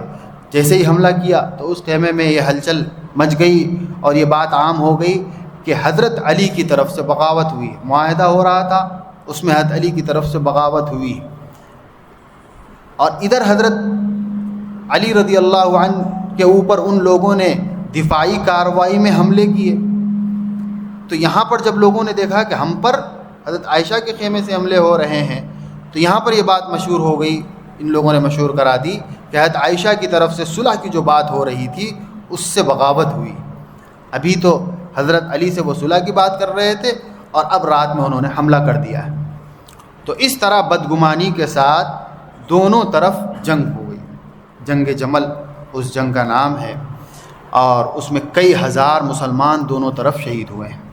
جیسے ہی حملہ کیا تو اس خیمے میں یہ ہلچل مچ گئی اور یہ بات عام ہو گئی کہ حضرت علی کی طرف سے بغاوت ہوئی، معاہدہ ہو رہا تھا اس میں حضرت علی کی طرف سے بغاوت ہوئی، اور ادھر حضرت علی رضی اللہ عنہ کے اوپر ان لوگوں نے دفاعی کارروائی میں حملے کیے۔ تو یہاں پر جب لوگوں نے دیکھا کہ ہم پر حضرت عائشہ کے خیمے سے حملے ہو رہے ہیں تو یہاں پر یہ بات مشہور ہو گئی، ان لوگوں نے مشہور کرا دی کہ حضرت عائشہ کی طرف سے صلح کی جو بات ہو رہی تھی اس سے بغاوت ہوئی۔ ابھی تو حضرت علی سے وہ صلح کی بات کر رہے تھے اور اب رات میں انہوں نے حملہ کر دیا ہے۔ تو اس طرح بدگمانی کے ساتھ دونوں طرف جنگ ہو گئی، جنگ جمل اس جنگ کا نام ہے، اور اس میں کئی ہزار مسلمان دونوں طرف شہید ہوئے ہیں۔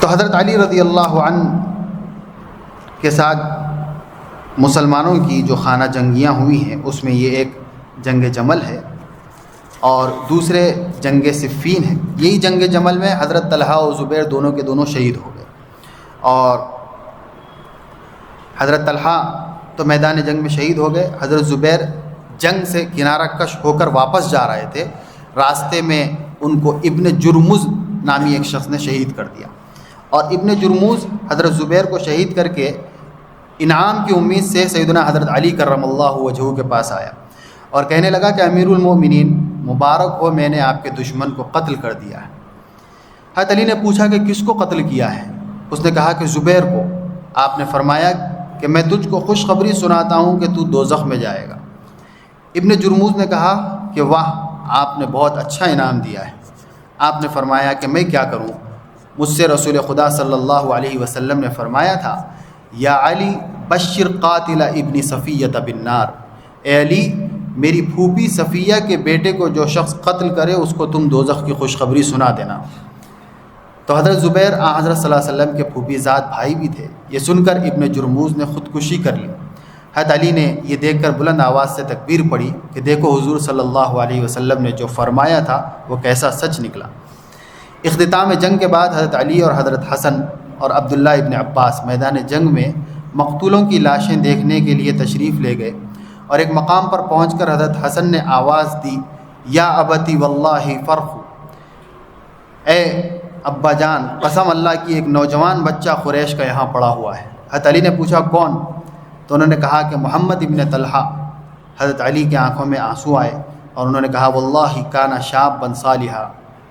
تو حضرت علی رضی اللہ عنہ کے ساتھ مسلمانوں کی جو خانہ جنگیاں ہوئی ہیں اس میں یہ ایک جنگ جمل ہے اور دوسرے جنگ صفین ہے۔ یہی جنگ جمل میں حضرت طلحہ و زبیر دونوں کے دونوں شہید ہو گئے، اور حضرت طلحہ تو میدان جنگ میں شہید ہو گئے، حضرت زبیر جنگ سے کنارہ کش ہو کر واپس جا رہے تھے، راستے میں ان کو ابن جرمز نامی ایک شخص نے شہید کر دیا، اور ابن جرمز حضرت زبیر کو شہید کر کے انعام کی امید سے سیدنا حضرت علی کرم اللہ وجہہ کے پاس آیا اور کہنے لگا کہ امیر المومنین مبارک ہو، میں نے آپ کے دشمن کو قتل کر دیا ہے۔ حضرت علی نے پوچھا کہ کس کو قتل کیا ہے؟ اس نے کہا کہ زبیر کو۔ آپ نے فرمایا کہ میں تجھ کو خوشخبری سناتا ہوں کہ تو دوزخ میں جائے گا۔ ابن جرموز نے کہا کہ واہ، آپ نے بہت اچھا انعام دیا ہے۔ آپ نے فرمایا کہ میں کیا کروں؟ مجھ سے رسول خدا صلی اللہ علیہ وسلم نے فرمایا تھا، یا علی بشر قاتل ابن صفیہ بالنار، اے علی میری پھوپھی صفیہ کے بیٹے کو جو شخص قتل کرے اس کو تم دوزخ کی خوشخبری سنا دینا۔ تو حضرت زبیر حضرت صلی اللہ علیہ وسلم کے پھوپھی زاد بھائی بھی تھے۔ یہ سن کر ابن جرموز نے خودکشی کر لی۔ حضرت علی نے یہ دیکھ کر بلند آواز سے تکبیر پڑھی کہ دیکھو حضور صلی اللہ علیہ وسلم نے جو فرمایا تھا وہ کیسا سچ نکلا۔ اختتام جنگ کے بعد حضرت علی اور حضرت حسن اور عبداللہ ابن عباس میدان جنگ میں مقتولوں کی لاشیں دیکھنے کے لیے تشریف لے گئے، اور ایک مقام پر پہنچ کر حضرت حسن نے آواز دی، یا ابتی واللہ فرخ، اے ابا جان قسم اللہ کی ایک نوجوان بچہ قریش کا یہاں پڑا ہوا ہے۔ حضرت علی نے پوچھا کون؟ تو انہوں نے کہا کہ محمد ابن طلحہ۔ حضرت علی کی آنکھوں میں آنسو آئے اور انہوں نے کہا واللہ کان شابا صالحا،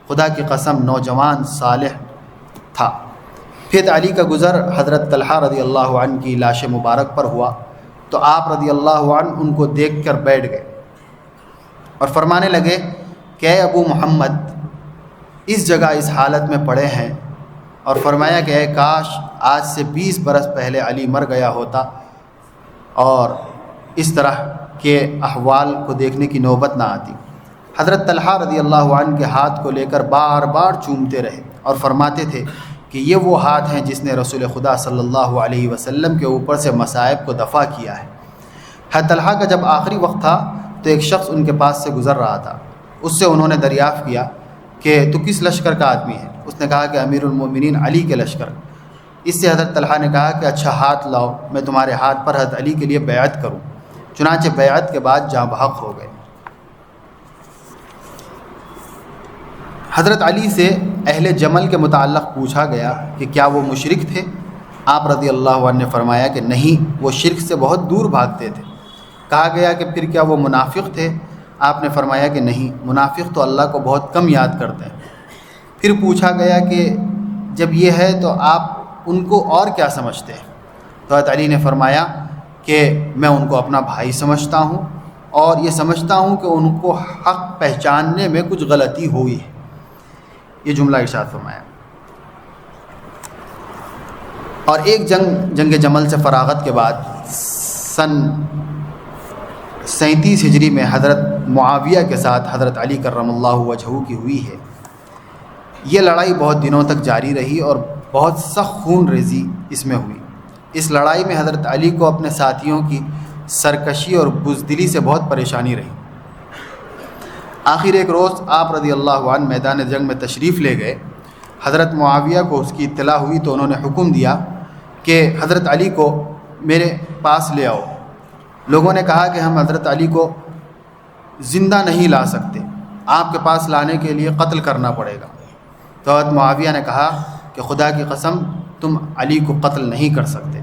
خدا کی قسم نوجوان صالح تھا۔ پھر علی کا گزر حضرت طلحہ رضی اللہ عنہ کی لاش مبارک پر ہوا تو آپ رضی اللہ عنہ ان کو دیکھ کر بیٹھ گئے اور فرمانے لگے کہ اے ابو محمد اس جگہ اس حالت میں پڑے ہیں، اور فرمایا کہ اے کاش آج سے 20 برس پہلے علی مر گیا ہوتا اور اس طرح کے احوال کو دیکھنے کی نوبت نہ آتی۔ حضرت طلحہ رضی اللہ عنہ کے ہاتھ کو لے کر بار بار چومتے رہے اور فرماتے تھے کہ یہ وہ ہاتھ ہیں جس نے رسول خدا صلی اللہ علیہ وسلم کے اوپر سے مصائب کو دفع کیا ہے۔ حضرت طلحہ کا جب آخری وقت تھا تو ایک شخص ان کے پاس سے گزر رہا تھا، اس سے انہوں نے دریافت کیا کہ تو کس لشکر کا آدمی ہے؟ اس نے کہا کہ امیر المومنین علی کے لشکر۔ اس سے حضرت طلحہ نے کہا کہ اچھا ہاتھ لاؤ، میں تمہارے ہاتھ پر حضرت علی کے لیے بیعت کروں۔ چنانچہ بیعت کے بعد جاں بحق ہو گئے۔ حضرت علی سے اہل جمل کے متعلق پوچھا گیا کہ کیا وہ مشرک تھے؟ آپ رضی اللہ عنہ نے فرمایا کہ نہیں، وہ شرک سے بہت دور بھاگتے تھے۔ کہا گیا کہ پھر کیا وہ منافق تھے؟ آپ نے فرمایا کہ نہیں، منافق تو اللہ کو بہت کم یاد کرتے ہیں۔ پھر پوچھا گیا کہ جب یہ ہے تو آپ ان کو اور کیا سمجھتے ہیں؟ تو حضرت علی نے فرمایا کہ میں ان کو اپنا بھائی سمجھتا ہوں اور یہ سمجھتا ہوں کہ ان کو حق پہچاننے میں کچھ غلطی ہوئی ہے۔ یہ جملہ ارشاد فرمایا۔ اور ایک جنگ جمل سے فراغت کے بعد سن 37 ہجری میں حضرت معاویہ کے ساتھ حضرت علی کرم اللہ وجہہ کی ہوئی ہے۔ یہ لڑائی بہت دنوں تک جاری رہی اور بہت سخت خون ریزی اس میں ہوئی۔ اس لڑائی میں حضرت علی کو اپنے ساتھیوں کی سرکشی اور بزدلی سے بہت پریشانی رہی۔ آخر ایک روز آپ رضی اللہ عنہ میدان جنگ میں تشریف لے گئے۔ حضرت معاویہ کو اس کی اطلاع ہوئی تو انہوں نے حکم دیا کہ حضرت علی کو میرے پاس لے آؤ۔ لوگوں نے کہا کہ ہم حضرت علی کو زندہ نہیں لا سکتے، آپ کے پاس لانے کے لیے قتل کرنا پڑے گا۔ تو حضرت معاویہ نے کہا کہ خدا کی قسم تم علی کو قتل نہیں کر سکتے۔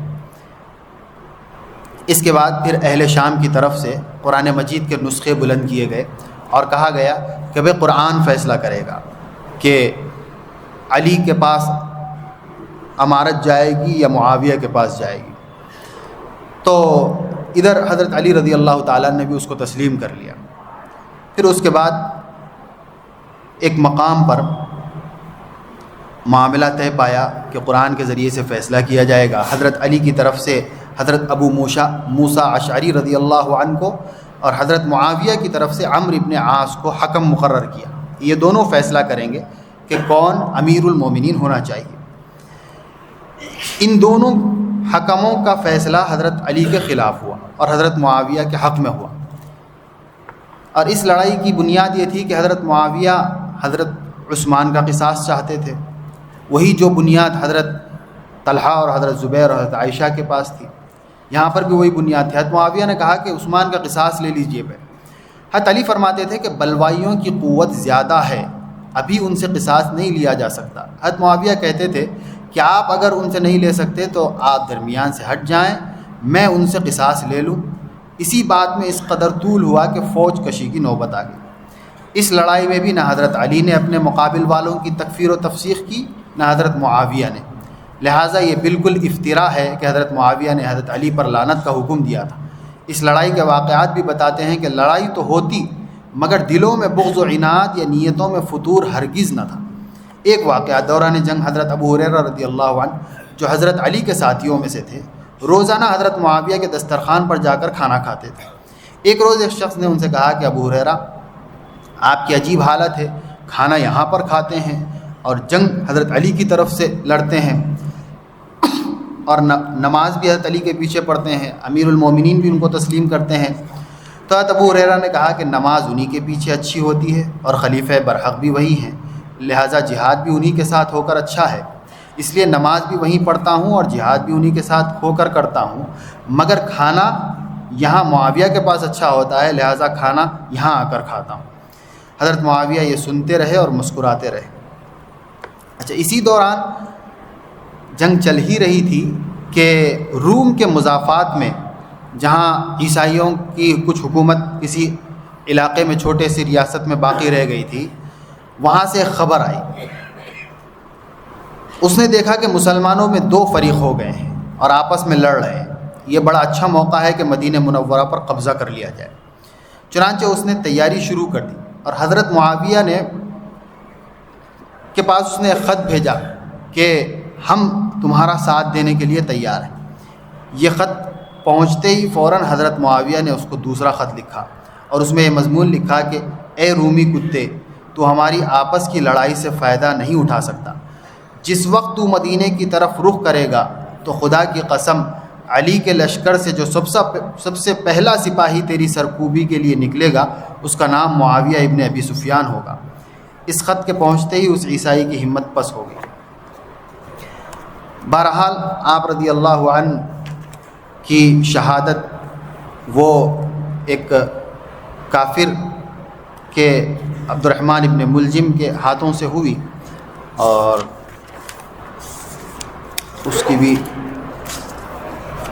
اس کے بعد پھر اہل شام کی طرف سے قرآن مجید کے نسخے بلند کیے گئے اور کہا گیا کہ بھئی قرآن فیصلہ کرے گا کہ علی کے پاس امارت جائے گی یا معاویہ کے پاس جائے گی۔ تو ادھر حضرت علی رضی اللہ تعالیٰ نے بھی اس کو تسلیم کر لیا۔ پھر اس کے بعد ایک مقام پر معاملہ طے پایا کہ قرآن کے ذریعے سے فیصلہ کیا جائے گا۔ حضرت علی کی طرف سے حضرت ابو موسیٰ اشعری رضی اللہ عنہ کو اور حضرت معاویہ کی طرف سے عمرو ابن عاص کو حکم مقرر کیا۔ یہ دونوں فیصلہ کریں گے کہ کون امیر المومنین ہونا چاہیے۔ ان دونوں حکموں کا فیصلہ حضرت علی کے خلاف ہوا اور حضرت معاویہ کے حق میں ہوا۔ اور اس لڑائی کی بنیاد یہ تھی کہ حضرت معاویہ حضرت عثمان کا قصاص چاہتے تھے، وہی جو بنیاد حضرت طلحہ اور حضرت زبیر اور حضرت عائشہ کے پاس تھی، یہاں پر بھی وہی بنیاد تھی۔ حضرت معاویہ نے کہا کہ عثمان کا قصاص لے لیجئے پہ۔ حضرت علی فرماتے تھے کہ بلوائیوں کی قوت زیادہ ہے، ابھی ان سے قصاص نہیں لیا جا سکتا۔ حضرت معاویہ کہتے تھے کہ آپ اگر ان سے نہیں لے سکتے تو آپ درمیان سے ہٹ جائیں، میں ان سے قصاص لے لوں۔ اسی بات میں اس قدر طول ہوا کہ فوج کشی کی نوبت آ گئی۔ اس لڑائی میں بھی نہ حضرت علی نے اپنے مقابل والوں کی تکفیر و تفسیق کی، نہ حضرت معاویہ نے۔ لہٰذا یہ بالکل افتراء ہے کہ حضرت معاویہ نے حضرت علی پر لعنت کا حکم دیا تھا۔ اس لڑائی کے واقعات بھی بتاتے ہیں کہ لڑائی تو ہوتی مگر دلوں میں بغض و عناد یا نیتوں میں فتور ہرگز نہ تھا۔ ایک واقعہ دوران جنگ حضرت ابو ہریرہ رضی اللہ عنہ جو حضرت علی کے ساتھیوں میں سے تھے، روزانہ حضرت معاویہ کے دسترخوان پر جا کر کھانا کھاتے تھے۔ ایک روز ایک شخص نے ان سے کہا کہ ابو ہریرہ آپ کی عجیب حالت ہے، کھانا یہاں پر کھاتے ہیں اور جنگ حضرت علی کی طرف سے لڑتے ہیں اور نماز بھی حضرت علی کے پیچھے پڑھتے ہیں، امیر المومنین بھی ان کو تسلیم کرتے ہیں۔ تو حضرت ابو ہریرہ نے کہا کہ نماز انہی کے پیچھے اچھی ہوتی ہے اور خلیفہ برحق بھی وہی ہیں، لہٰذا جہاد بھی انہی کے ساتھ ہو کر اچھا ہے، اس لیے نماز بھی وہیں پڑھتا ہوں اور جہاد بھی انہی کے ساتھ ہو کر کرتا ہوں، مگر کھانا یہاں معاویہ کے پاس اچھا ہوتا ہے، لہٰذا کھانا یہاں آ کر کھاتا ہوں۔ حضرت معاویہ یہ سنتے رہے اور مسکراتے رہے۔ اچھا، اسی دوران جنگ چل ہی رہی تھی کہ روم کے مضافات میں جہاں عیسائیوں کی کچھ حکومت کسی علاقے میں چھوٹے سی ریاست میں باقی رہ گئی تھی، وہاں سے خبر آئی اس نے دیکھا کہ مسلمانوں میں دو فریق ہو گئے ہیں اور آپس میں لڑ رہے ہیں، یہ بڑا اچھا موقع ہے کہ مدینہ منورہ پر قبضہ کر لیا جائے۔ چنانچہ اس نے تیاری شروع کر دی اور حضرت معاویہ نے کے پاس اس نے ایک خط بھیجا کہ ہم تمہارا ساتھ دینے کے لیے تیار ہیں۔ یہ خط پہنچتے ہی فوراً حضرت معاویہ نے اس کو دوسرا خط لکھا اور اس میں یہ مضمون لکھا کہ اے رومی کتے، تو ہماری آپس کی لڑائی سے فائدہ نہیں اٹھا سکتا۔ جس وقت تو مدینے کی طرف رخ کرے گا تو خدا کی قسم علی کے لشکر سے جو سب سے پہلا سپاہی تیری سرکوبی کے لیے نکلے گا اس کا نام معاویہ ابن ابی سفیان ہوگا۔ اس خط کے پہنچتے ہی اس عیسائی کی ہمت پس ہو گئی۔ بہرحال آپ رضی اللہ عنہ کی شہادت وہ ایک کافر کے عبد الرحمن ابن ملجم کے ہاتھوں سے ہوئی، اور اس کی بھی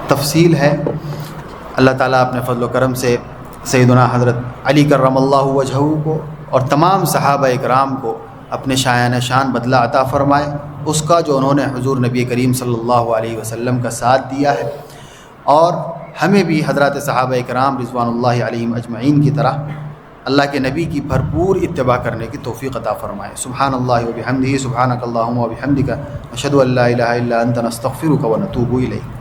تفصیل ہے۔ اللہ تعالیٰ اپنے فضل و کرم سے سیدنا حضرت علی کرم اللہ وجہہ کو اور تمام صحابہ اکرام کو اپنے شایان شان بدلہ عطا فرمائے، اس کا جو انہوں نے حضور نبی کریم صلی اللہ علیہ وسلم کا ساتھ دیا ہے، اور ہمیں بھی حضرات صحابہ اکرام رضوان اللہ علیہم اجمعین کی طرح اللہ کے نبی کی بھرپور اتباع کرنے کی توفیق عطا فرمائے۔ سبحان اللہ و بحمدہ، سبحانک اللہم و بحمدک، اشہد ان لا الہ الا انت، نستغفرک و نتوب الیک۔